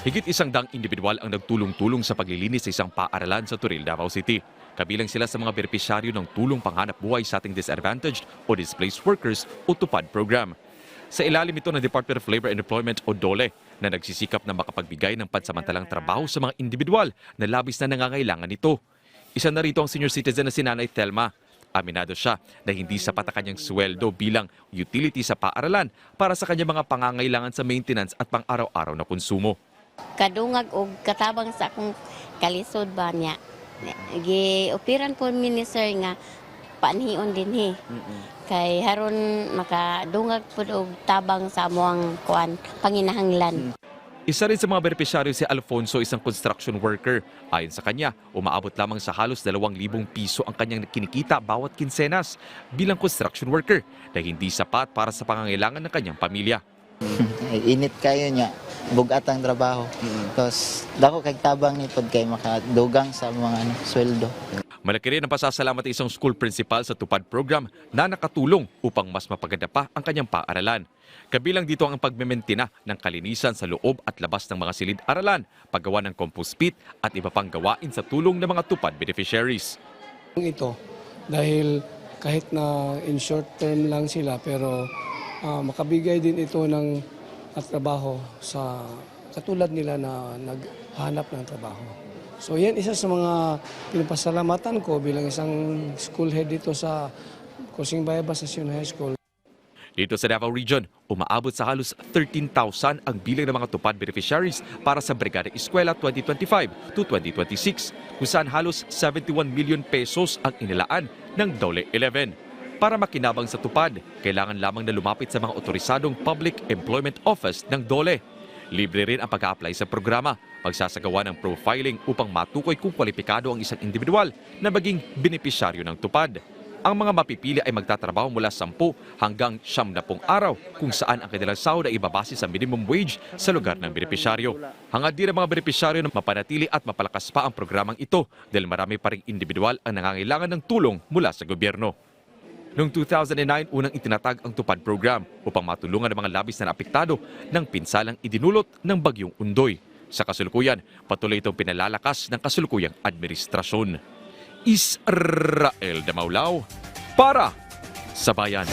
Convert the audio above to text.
Higit 100 individual ang nagtulong-tulong sa paglilinis sa isang paaralan sa Turil, Davao City. Kabilang sila sa mga benepisyaryo ng tulong panghanap buhay sa ating disadvantaged o displaced workers o TUPAD program. Sa ilalim ito ng Department of Labor and Employment o DOLE na nagsisikap na makapagbigay ng pansamantalang trabaho sa mga individual na labis na nangangailangan nito. Isa na rito ang senior citizen na si Nanay Thelma. Aminado siya na hindi sapat ang kanyang sweldo bilang utility sa paaralan para sa kanyang mga pangangailangan sa maintenance at pang-araw-araw na konsumo. Kadungag og katabang sa akong kalisod ba niya. Gi-operan po minister nga paanhion din he. Kay haron makadungag po og tabang sa amuang kuan panginahanglan. Isa rin sa mga benepisyaryo si Alfonso, isang construction worker. Ayon sa kanya, umaabot lamang sa halos 2,000 piso ang kanyang kinikita bawat kinsenas bilang construction worker na hindi sapat para sa pangangailangan ng kanyang pamilya. Init kayo niya, bugat ang trabaho. Tapos, dako kay tabang ni pod kay makadugang sa mga sweldo. Malaki rin ang pasasalamat ng isang school principal sa TUPAD program na nakatulong upang mas mapaganda pa ang kanyang paaralan. Kabilang dito ang pagmementina ng kalinisan sa loob at labas ng mga silid-aralan, paggawa ng compost pit at iba pang gawain sa tulong ng mga TUPAD beneficiaries. Ito dahil kahit na in short term lang sila pero makabigay din ito ng trabaho sa katulad nila na naghanap ng trabaho. So yan isa sa mga pinapasalamatan ko bilang isang school head dito sa Kusing Bayabas National High School. Dito sa Davao Region, umaabot sa halos 13,000 ang bilang ng mga TUPAD beneficiaries para sa Brigada Eskwela 2025 to 2026, kung saan halos 71 million pesos ang inilaan ng DOLE 11. Para makinabang sa TUPAD, kailangan lamang na lumapit sa mga otorisadong Public Employment Office ng DOLE. Libre rin ang pag-a-apply sa programa, magsasagawa ng profiling upang matukoy kung kwalipikado ang isang individual na maging benepisyaryo ng TUPAD. Ang mga mapipili ay magtatrabaho mula 10 hanggang 70 araw kung saan ang kanilang sahod ay ibabase sa minimum wage sa lugar ng benepisyaryo. Hangad din ang mga benepisyaryo na mapanatili at mapalakas pa ang programang ito dahil marami pa ring individual ang nangangailangan ng tulong mula sa gobyerno. Noong 2009, unang itinatag ang TUPAD program upang matulungan ang mga labis na apektado ng pinsalang idinulot ng Bagyong Undoy. Sa kasalukuyan, patuloy itong pinalalakas ng kasalukuyang administrasyon. Israel Damaulao para sa bayan.